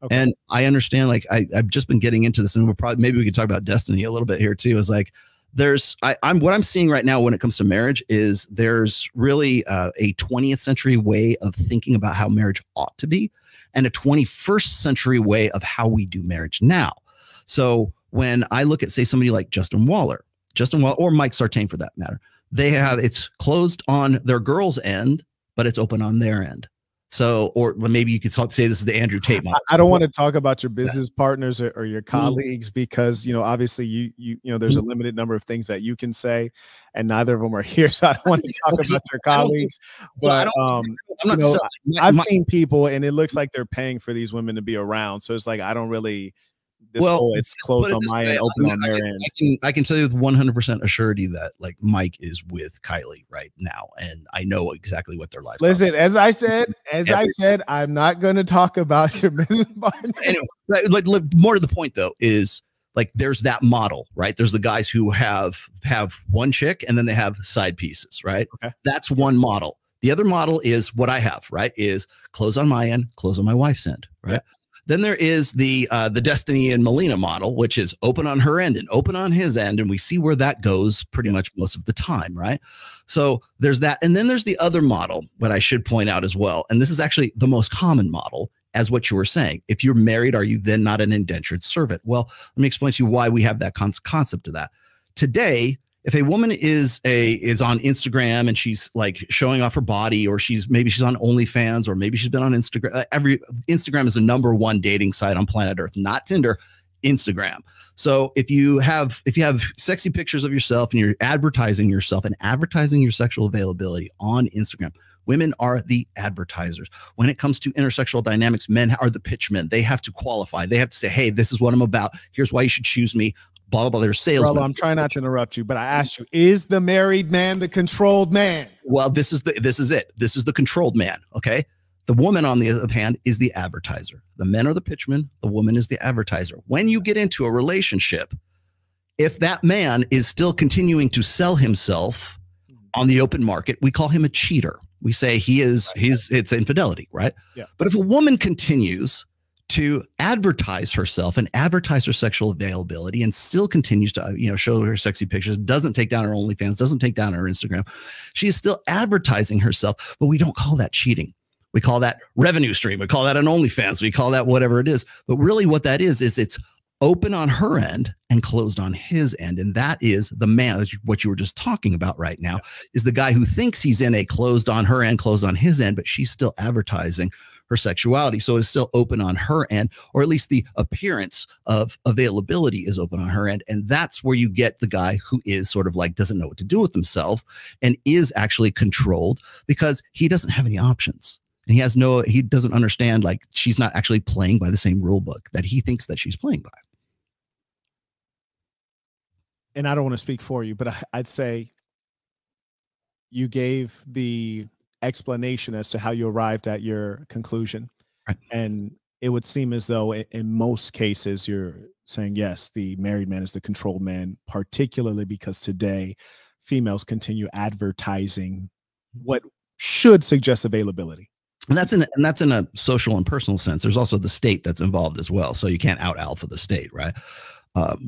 Okay. And I understand, like, I've just been getting into this, and maybe we could talk about destiny a little bit here too. Is like, what I'm seeing right now when it comes to marriage is there's really a 20th century way of thinking about how marriage ought to be, and a 21st century way of how we do marriage now. So when I look at, say, somebody like Justin Waller, or Mike Sartain for that matter, it's closed on their girl's end, but it's open on their end. So, or maybe you could say this is the Andrew Tate model. I don't want to talk about your business partners or your colleagues because, obviously you there's a limited number of things that you can say, and neither of them are here. So I don't want to talk about your colleagues. But I've seen people, and it looks like they're paying for these women to be around. So it's like, I don't really. It's closed on my end, open on their end. I can tell you with 100% assurity that, like, Mike is with Kylie right now, and I know exactly what their life. Listen, as I said, I'm not going to talk about your business partner. Anyway, like, more to the point though is, like, there's that model, right? There's the guys who have one chick and then they have side pieces, right? Okay. That's one model. The other model is what I have, right? Is close on my end, close on my wife's end, right? Yeah. Then there is the Destiny and Melina model, which is open on her end and open on his end. And we see where that goes pretty much most of the time, right? So there's that. And then there's the other model, what I should point out as well. And this is actually the most common model, as what you were saying. If you're married, are you then not an indentured servant? Well, let me explain to you why we have that concept of that. Today, if a woman is on Instagram and she's like showing off her body, or maybe she's on OnlyFans, or maybe she's been on Instagram. Instagram is the #1 dating site on planet Earth, not Tinder, Instagram. So if you have sexy pictures of yourself and you're advertising yourself and advertising your sexual availability on Instagram, women are the advertisers. When it comes to intersexual dynamics, men are the pitchmen. They have to qualify. They have to say, hey, this is what I'm about. Here's why you should choose me. Blah, blah, blah. There's salesmen. Bro, I'm trying not to interrupt you, but I asked you, is the married man the controlled man? Well, this is it. This is the controlled man. Okay. The woman, on the other hand, is the advertiser. The men are the pitchman. The woman is the advertiser. When you get into a relationship, if that man is still continuing to sell himself on the open market, we call him a cheater. We say it's infidelity, right? Yeah. But if a woman continues to advertise herself and advertise her sexual availability and still continues to, show her sexy pictures, doesn't take down her OnlyFans, doesn't take down her Instagram, she is still advertising herself, but we don't call that cheating. We call that revenue stream. We call that an OnlyFans. We call that whatever it is. But really what that is it's open on her end and closed on his end. And that is the man, what you were just talking about right now, is the guy who thinks he's in a closed on her end, closed on his end, but she's still advertising her sexuality. So it's still open on her end, or at least the appearance of availability is open on her end. And that's where you get the guy who is sort of like, doesn't know what to do with himself and is actually controlled because he doesn't have any options. And he doesn't understand, like, she's not actually playing by the same rule book that he thinks that she's playing by. And I don't want to speak for you, but I'd say you gave the explanation as to how you arrived at your conclusion. Right. And it would seem as though in most cases you're saying, yes, the married man is the controlled man, particularly because today females continue advertising what should suggest availability. And that's in a social and personal sense. There's also the state that's involved as well. So you can't out alpha the state, right?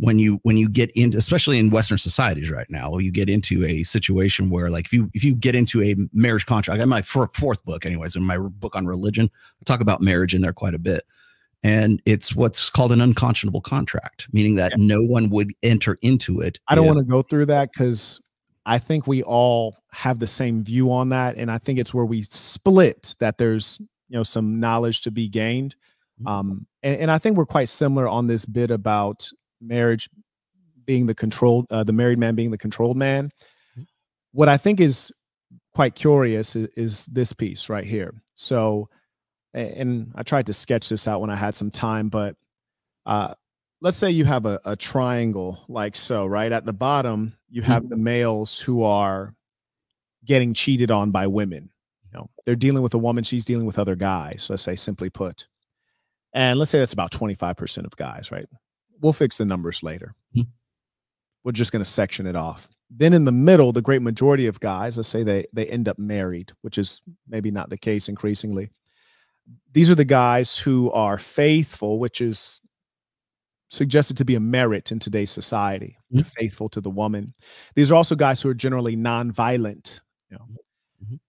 When you get into, especially in Western societies right now, you get into a situation where, like, if you get into a marriage contract, I got my fourth book anyways, in my book on religion, I talk about marriage in there quite a bit. And it's what's called an unconscionable contract, meaning that no one would enter into it. I don't want to go through that because I think we all have the same view on that. And I think it's where we split, that there's, some knowledge to be gained. And I think we're quite similar on this bit about marriage being the married man being the controlled man. What I think is quite curious is this piece right here. So, and I tried to sketch this out when I had some time, but let's say you have a triangle like so, right? At the bottom, you have the males who are getting cheated on by women. They're dealing with a woman, she's dealing with other guys, let's say, simply put. And let's say that's about 25% of guys, right? We'll fix the numbers later. We're just going to section it off. Then in the middle, the great majority of guys, let's say they end up married, which is maybe not the case increasingly. These are the guys who are faithful, which is suggested to be a merit in today's society. They're faithful to the woman. These are also guys who are generally nonviolent. You know.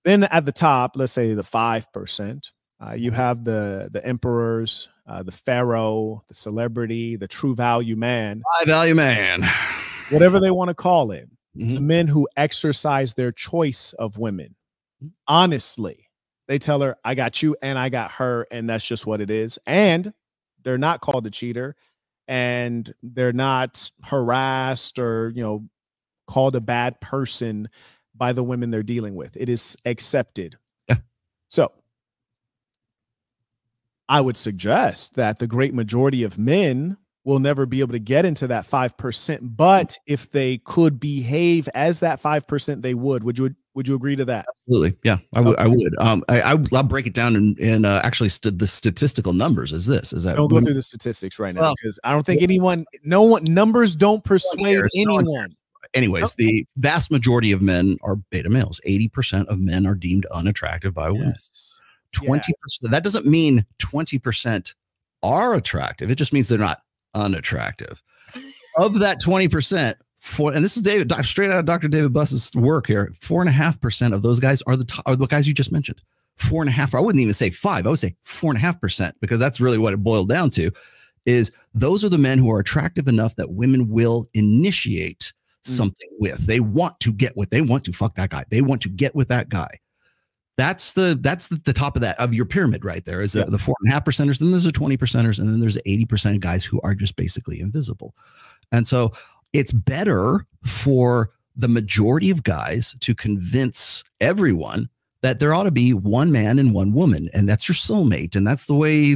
Then at the top, let's say the 5%, you have the emperors, the pharaoh, the celebrity, the true value man. High value man. Whatever they want to call it. The men who exercise their choice of women. Honestly, they tell her, I got you and I got her, and that's just what it is. And they're not called a cheater, and they're not harassed or, you know, called a bad person by the women they're dealing with. It is accepted. Yeah. So I would suggest that the great majority of men will never be able to get into that 5%, but if they could behave as that 5%, they would. Would you agree to that? Absolutely. Yeah, I would. Okay. I'll break it down in actually the statistical numbers. Is that don't go through the statistics right now, because I don't think numbers don't persuade anyone. Anyways, the vast majority of men are beta males. 80% of men are deemed unattractive by women. 20%. That doesn't mean 20% are attractive. It just means they're not unattractive. Of that 20%, and this is straight out of Dr. David Buss's work here, 4.5% of those guys are the guys you just mentioned. 4.5%. I wouldn't even say 5. I would say 4.5%, because that's really what it boiled down to. Is those are the men who are attractive enough that women will initiate something with. They want to get what they want to fuck that guy. They want to get with that guy. That's the top of your pyramid right there. Is the 4.5%ers. Then there's the 20%ers, and then there's the 80% guys who are just basically invisible. And so it's better for the majority of guys to convince everyone that there ought to be one man and one woman, and that's your soulmate, and that's the way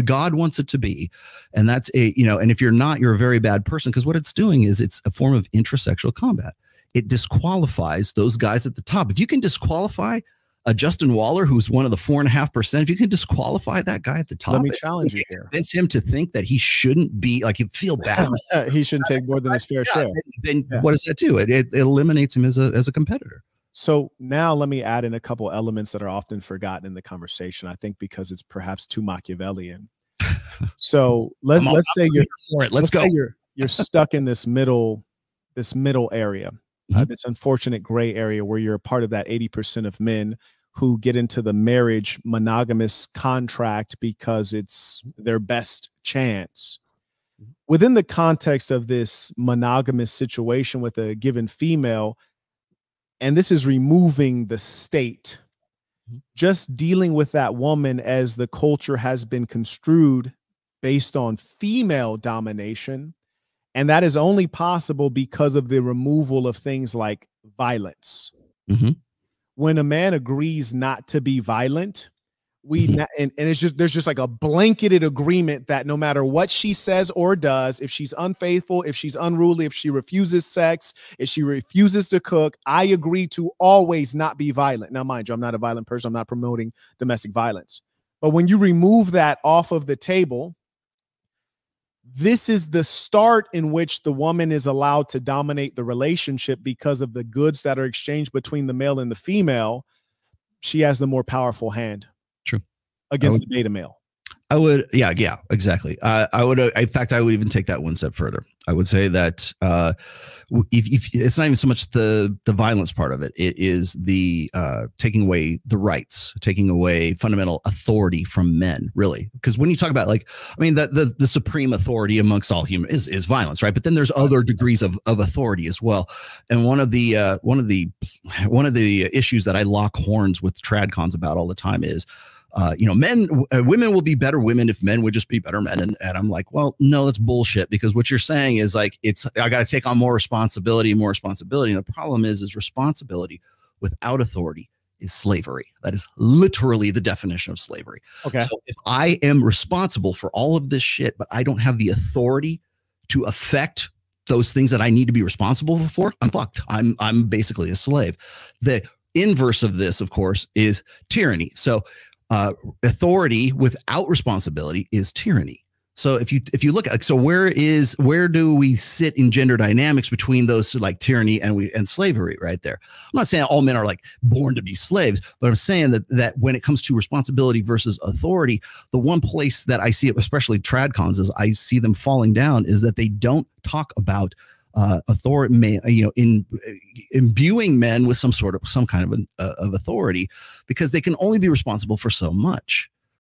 God wants it to be. And that's and if you're not, you're a very bad person, because what it's doing is it's a form of intrasexual combat. It disqualifies those guys at the top. If you can disqualify a Justin Waller, who's one of the 4.5%, if you can disqualify that guy at the top, let me challenge you here. Convince him to think that he shouldn't be, like, he'd feel bad. He shouldn't take more than his fair share. Then what does that do? It eliminates him as a competitor. So now let me add in a couple elements that are often forgotten in the conversation, I think, because it's perhaps too Machiavellian. So let's say you're stuck in this middle area, this unfortunate gray area where you're a part of that 80% of men who get into the marriage monogamous contract because it's their best chance. Within the context of this monogamous situation with a given female, and this is removing the state, just dealing with that woman as the culture has been construed based on female domination. And that is only possible because of the removal of things like violence. When a man agrees not to be violent, and it's just, there's just like a blanketed agreement that no matter what she says or does, if she's unfaithful, if she's unruly, if she refuses sex, if she refuses to cook, I agree to always not be violent. Now, mind you, I'm not a violent person. I'm not promoting domestic violence. But when you remove that off of the table, this is the start in which the woman is allowed to dominate the relationship because of the goods that are exchanged between the male and the female. She has the more powerful hand. True. Against the beta male. I would, yeah, exactly. I would, in fact, I would even take that one step further. I would say that if it's not even so much the violence part of it, it is the taking away the rights, taking away fundamental authority from men, really. Because when you talk about, like, I mean, the supreme authority amongst all human is violence, right? But then there's other degrees of authority as well. And one of the issues that I lock horns with tradcons about all the time is, women will be better women if men would just be better men. And I'm like, well, no, that's bullshit, because what you're saying is, like, I got to take on more responsibility. And the problem is responsibility without authority is slavery. That is literally the definition of slavery. Okay. So if I am responsible for all of this shit, but I don't have the authority to affect those things that I need to be responsible for, I'm fucked. I'm basically a slave. The inverse of this, of course, is tyranny. So authority without responsibility is tyranny. So if you look at, so where do we sit in gender dynamics between those like tyranny and slavery right there? I'm not saying all men are like born to be slaves, but I'm saying that when it comes to responsibility versus authority, the one place that I see it, especially tradcons, is I see them falling down is that they don't talk about authority, in imbuing men with some kind of authority, because they can only be responsible for so much.